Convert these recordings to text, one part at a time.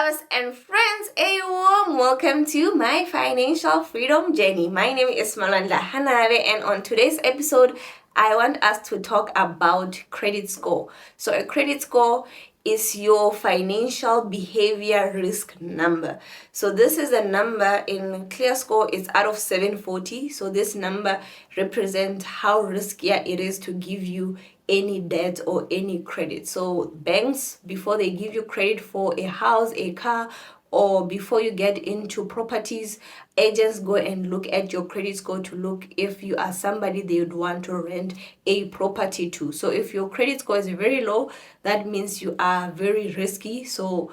lovers and friends, a warm welcome to my financial freedom journey. My name is Malanda Hanare, and on today's episode, I want us to talk about credit score. So, a credit score is your financial behavior risk number. So this is a number in ClearScore. It's out of 740. So this number represents how riskier it is to give you any debt or any credit. So banks, before they give you credit for a house, a car, or before you get into properties, agents go and look at your credit score to look if you are somebody they would want to rent a property to. So if your credit score is very low, that means you are very risky. So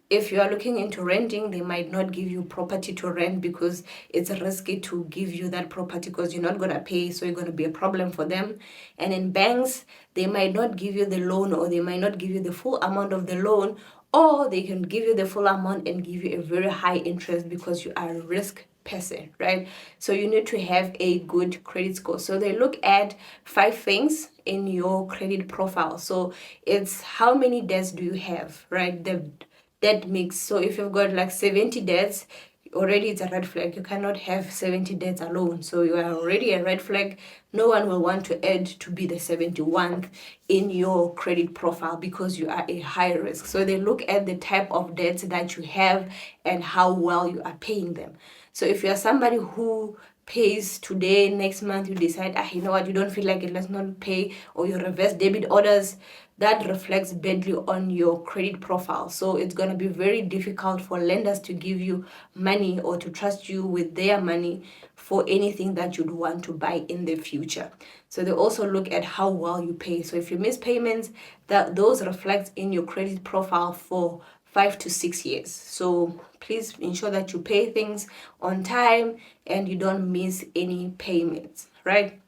if you are looking into renting, they might not give you property to rent because it's risky to give you that property because you're not going to pay, so you're going to be a problem for them. And in banks, they might not give you the loan, or they might not give you the full amount of the loan, or they can give you the full amount and give you a very high interest because you are a risk person, right? So you need to have a good credit score. So they look at 5 things in your credit profile. So it's how many debts do you have, right? The debt mix. So if you've got like 70 debts, already it's a red flag. You cannot have 70 debts alone. So you are already a red flag. No one will want to add to be the 71st in your credit profile because you are a high risk. So they look at the type of debts that you have and how well you are paying them. So if you are somebody who pays today, next month you decide, you know what, you don't feel like it, let's not pay, or you reverse debit orders, that reflects badly on your credit profile. So it's going to be very difficult for lenders to give you money or to trust you with their money for anything that you'd want to buy in the future. So they also look at how well you pay. So if you miss payments, those reflect in your credit profile for 5 to 6 years. So please ensure that you pay things on time and you don't miss any payments, right?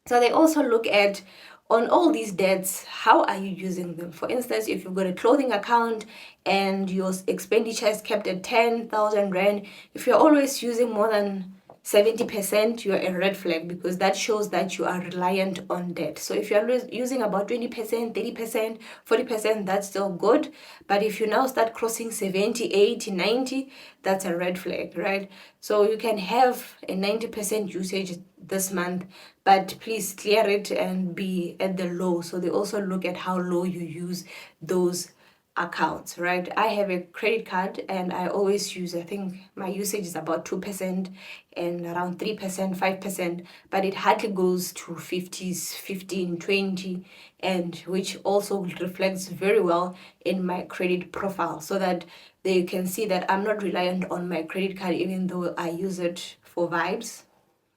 So they also look at, on all these debts, how are you using them? For instance, if you've got a clothing account and your expenditure is kept at 10,000 Rand, if you're always using more than 70%, you're a red flag because that shows that you are reliant on debt. So if you're using about 20%, 30%, 40%, that's still good. But if you now start crossing 70, 80, 90, that's a red flag, right? So you can have a 90% usage this month, but please clear it and be at the low. So they also look at how low you use those accounts, right? I have a credit card and I always use, I think my usage is about 2% and around 3%, 5%, but it hardly goes to 50s, 15, 20, and which also reflects very well in my credit profile so that they can see that I'm not reliant on my credit card even though I use it for vibes.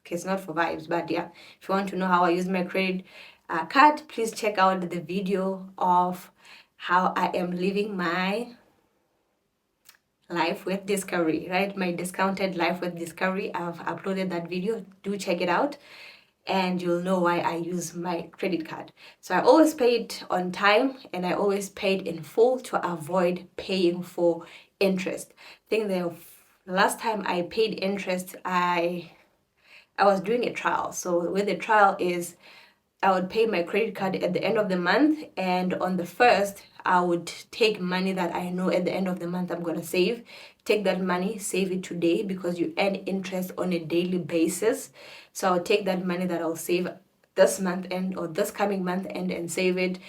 Okay, it's not for vibes, but yeah, if you want to know how I use my credit card, please check out the video of how I am living my life with Discovery, right? My discounted life with Discovery. I've uploaded that video. Do check it out and you'll know why I use my credit card. So I always paid on time and I always paid in full to avoid paying for interest. I think the last time I paid interest, I was doing a trial. So with the trial is I would pay my credit card at the end of the month, and on the first, I would take money that I know at the end of the month I'm gonna save. Take that money, save it today because you earn interest on a daily basis. So I'll take that money that I'll save this month end or this coming month end and save it.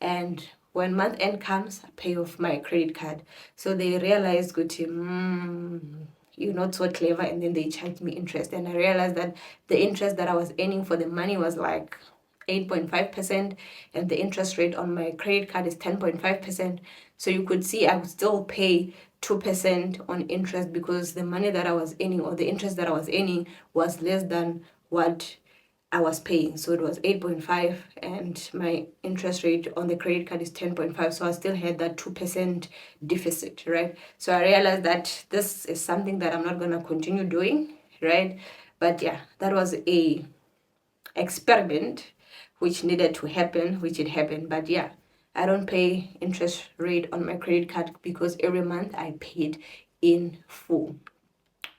And when month end comes, I pay off my credit card. So they realized, good team, you're not so clever, and then they charged me interest. And I realized that the interest that I was earning for the money was like 8.5% and the interest rate on my credit card is 10.5%. So you could see I would still pay 2% on interest because the money that I was earning or the interest that I was earning was less than what I was paying. So it was 8.5 and my interest rate on the credit card is 10.5. So I still had that 2% deficit, right? So I realized that this is something that I'm not going to continue doing, right? But yeah, that was a experiment which needed to happen, which it happened. But yeah, I don't pay interest rate on my credit card because every month I paid in full,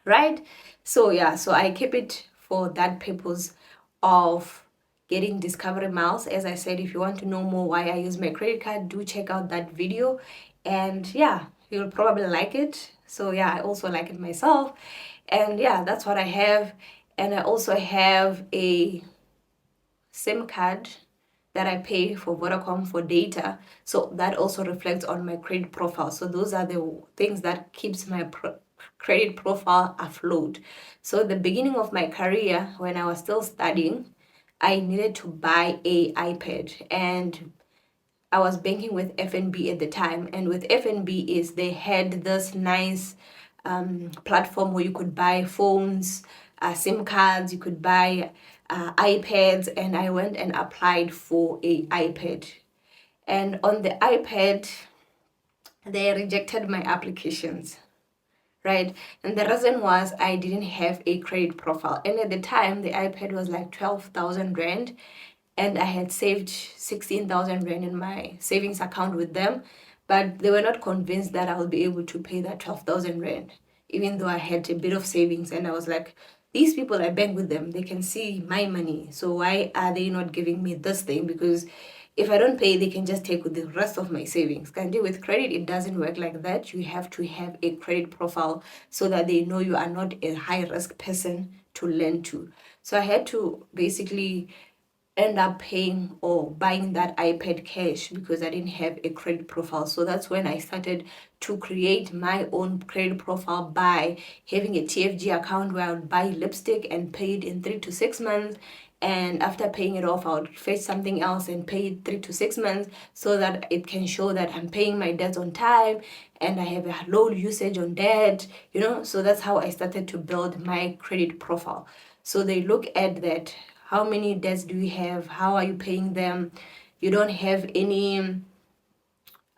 right? So yeah, so I keep it for that purpose of getting Discovery miles. As I said, if you want to know more why I use my credit card, do check out that video. And yeah, You'll probably like it. So yeah, I also like it myself. And yeah, that's what I have. And I also have a SIM card that I pay for Vodacom for data. So that also reflects on my credit profile. So those are the things that keeps my credit profile afloat. So at the beginning of my career, when I was still studying, I needed to buy a iPad, and I was banking with FNB at the time. And with FNB is they had this nice platform where you could buy phones, SIM cards, you could buy iPads, and I went and applied for a iPad. And on the iPad, they rejected my applications, right? And the reason was I didn't have a credit profile. And at the time, the iPad was like 12,000 Rand, and I had saved 16,000 Rand in my savings account with them. But they were not convinced that I would be able to pay that 12,000 Rand, even though I had a bit of savings. And I was like, these people, I bank with them, they can see my money. So why are they not giving me this thing? Because if I don't pay, they can just take with the rest of my savings. Can do with credit, it doesn't work like that. You have to have a credit profile so that they know you are not a high risk person to lend to. So I had to basically end up paying or buying that iPad cash because I didn't have a credit profile. So that's when I started to create my own credit profile by having a TFG account where I would buy lipstick and pay it in 3 to 6 months. And after paying it off, I would fetch something else and pay it 3 to 6 months so that it can show that I'm paying my debts on time and I have a low usage on debt, you know. So that's how I started to build my credit profile. So they look at that. How many debts do you have? How are you paying them? You don't have any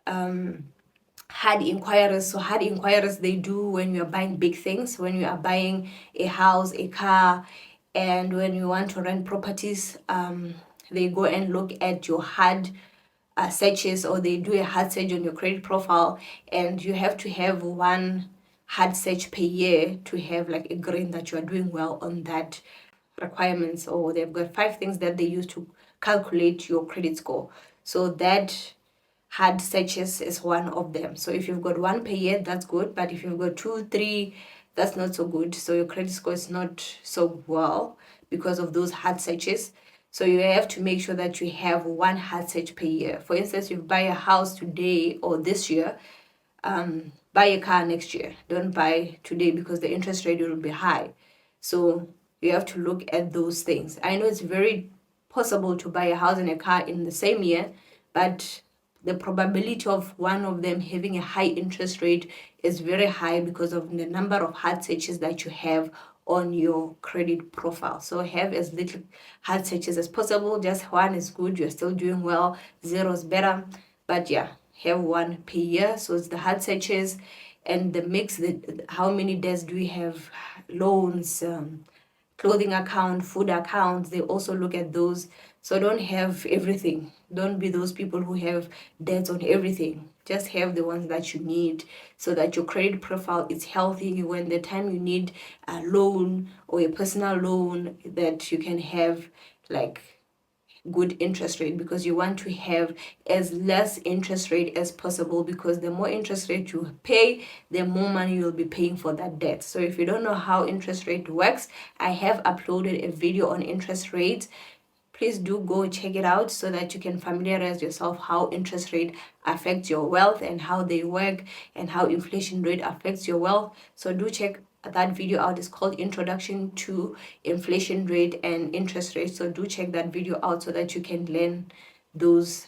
hard inquiries. So hard inquiries they do when you are buying big things, when you are buying a house, a car, and when you want to rent properties. They go and look at your hard searches, or they do a hard search on your credit profile, and you have to have one hard search per year to have like a green that you are doing well on that requirements. Or they've got 5 things that they use to calculate your credit score. So that hard searches is one of them. So if you've got 1 per year, that's good. But if you've got 2, 3, that's not so good. So your credit score is not so well because of those hard searches. So you have to make sure that you have 1 hard search per year. For instance, you buy a house today or this year, buy a car next year. Don't buy today because the interest rate will be high. So you have to look at those things. I know it's very possible to buy a house and a car in the same year, but the probability of one of them having a high interest rate is very high because of the number of hard searches that you have on your credit profile. So have as little hard searches as possible. Just 1 is good, you're still doing well. 0 is better. But yeah, have 1 per year. So it's the hard searches and the mix, how many debts do we have, loans, clothing account, food accounts. They also look at those. So don't have everything. Don't be those people who have debts on everything. Just have the ones that you need so that your credit profile is healthy. When the time you need a loan or a personal loan, that you can have like good interest rate, because you want to have as less interest rate as possible, because the more interest rate you pay, the more money you'll be paying for that debt. So if you don't know how interest rate works, I have uploaded a video on interest rates. Please do go check it out so that you can familiarize yourself how interest rate affects your wealth and how they work and how inflation rate affects your wealth. So do check that video out. Is called Introduction to Inflation Rate and Interest Rate. So do check that video out so that you can learn those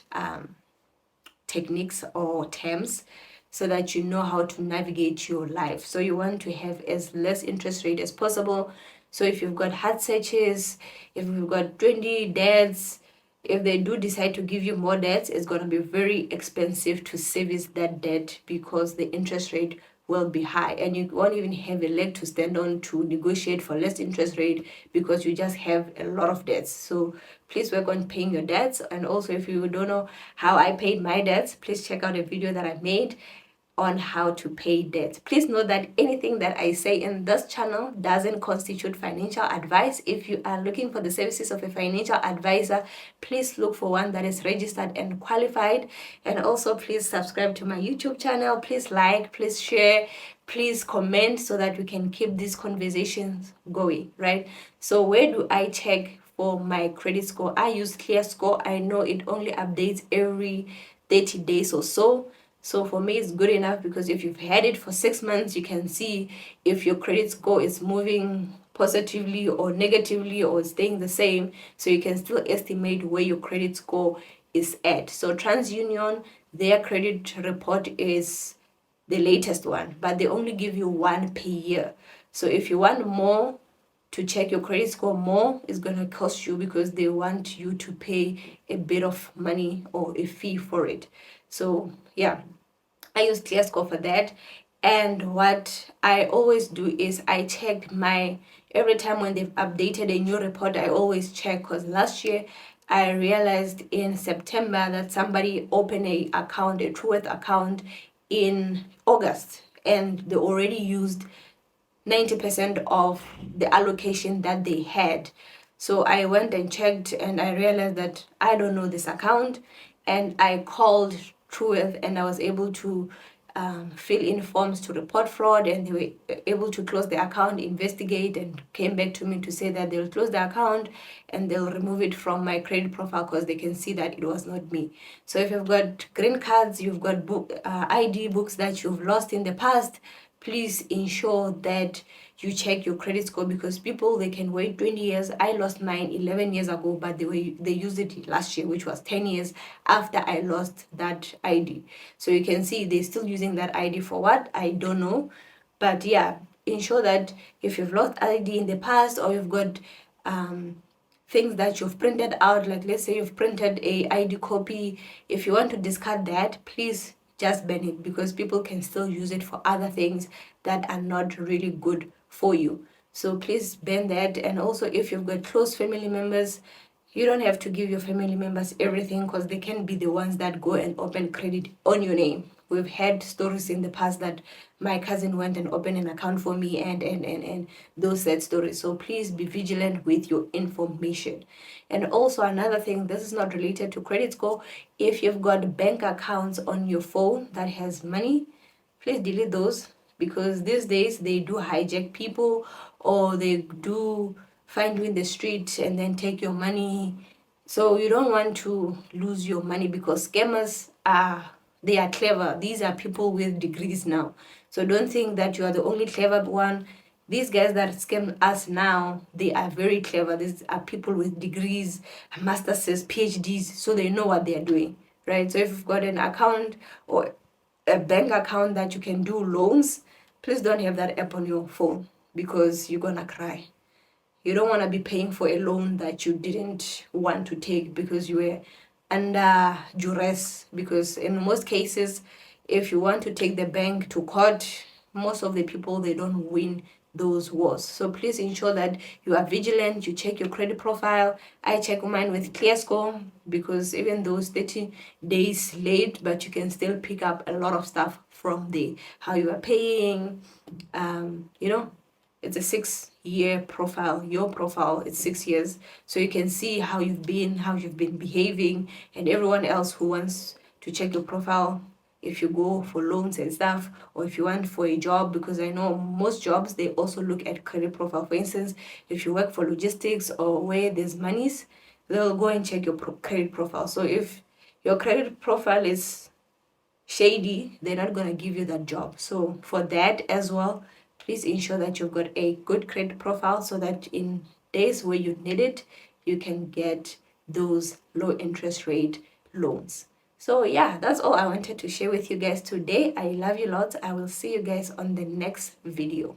techniques or terms so that you know how to navigate your life. So you want to have as less interest rate as possible. So if you've got hard searches, if you've got 20 debts, if they do decide to give you more debts, it's going to be very expensive to service that debt because the interest rate will be high, and you won't even have a leg to stand on to negotiate for less interest rate because you just have a lot of debts. So please work on paying your debts. And also, if you don't know how I paid my debts, please check out a video that I made. on how to pay debt. Please note that anything that I say in this channel doesn't constitute financial advice. If you are looking for the services of a financial advisor, please look for one that is registered and qualified. And also please subscribe to my YouTube channel. Please like, please share, please comment so that we can keep these conversations going, right? So where do I check for my credit score? I use ClearScore. I know it only updates every 30 days or so. So for me, it's good enough because if you've had it for 6 months, you can see if your credit score is moving positively or negatively or staying the same. So you can still estimate where your credit score is at. So TransUnion, their credit report is the latest one, but they only give you one per year. So if you want more, to check your credit score more, is going to cost you because they want you to pay a bit of money or a fee for it. So yeah, I use ClearScore for that. And what I always do is I check every time when they've updated a new report, I always check, because last year I realized in September that somebody opened a Trueworth account in August, and they already used 90% of the allocation that they had. So I went and checked and I realized that I don't know this account, and I called Trueworth and I was able to fill in forms to report fraud, and they were able to close the account, investigate, and came back to me to say that they'll close the account and they'll remove it from my credit profile because they can see that it was not me. So if you've got green cards, you've got ID books that you've lost in the past, please ensure that you check your credit score, because people, they can wait 20 years. I lost mine 11 years ago, but they used it last year, which was 10 years after I lost that ID. So you can see they're still using that ID for what? I don't know. But yeah, ensure that if you've lost ID in the past, or you've got things that you've printed out, like let's say you've printed a ID copy, if you want to discard that, please just ban it, because people can still use it for other things that are not really good for you. So please ban that. And also, if you've got close family members, you don't have to give your family members everything, because they can be the ones that go and open credit on your name. We've had stories in the past that my cousin went and opened an account for me, and those sad stories. So please be vigilant with your information. And also another thing, this is not related to credit score. If you've got bank accounts on your phone that has money, please delete those, because these days they do hijack people, or they do find you in the street and then take your money. So you don't want to lose your money, because scammers they are clever. These are people with degrees now. So don't think that you are the only clever one. These guys that scam us now, they are very clever. These are people with degrees, masters, PhDs, so they know what they are doing, right? So if you've got an account or a bank account that you can do loans, please don't have that app on your phone, because you're gonna cry. You don't want to be paying for a loan that you didn't want to take because you were under duress. Because in most cases, if you want to take the bank to court, most of the people, they don't win those wars. So please ensure that you are vigilant, you check your credit profile. I check mine with ClearScore, because even though it's 30 days late, but you can still pick up a lot of stuff from there. How you are paying, it's a 6-year profile. Your profile, it's 6 years. So you can see how you've been behaving, and everyone else who wants to check your profile, if you go for loans and stuff, or if you want for a job, because I know most jobs, they also look at credit profile. For instance, if you work for logistics or where there's monies, they'll go and check your credit profile. So if your credit profile is shady, they're not going to give you that job. So for that as well, please ensure that you've got a good credit profile, so that in days where you need it, you can get those low interest rate loans. So yeah, that's all I wanted to share with you guys today. I love you lots. I will see you guys on the next video.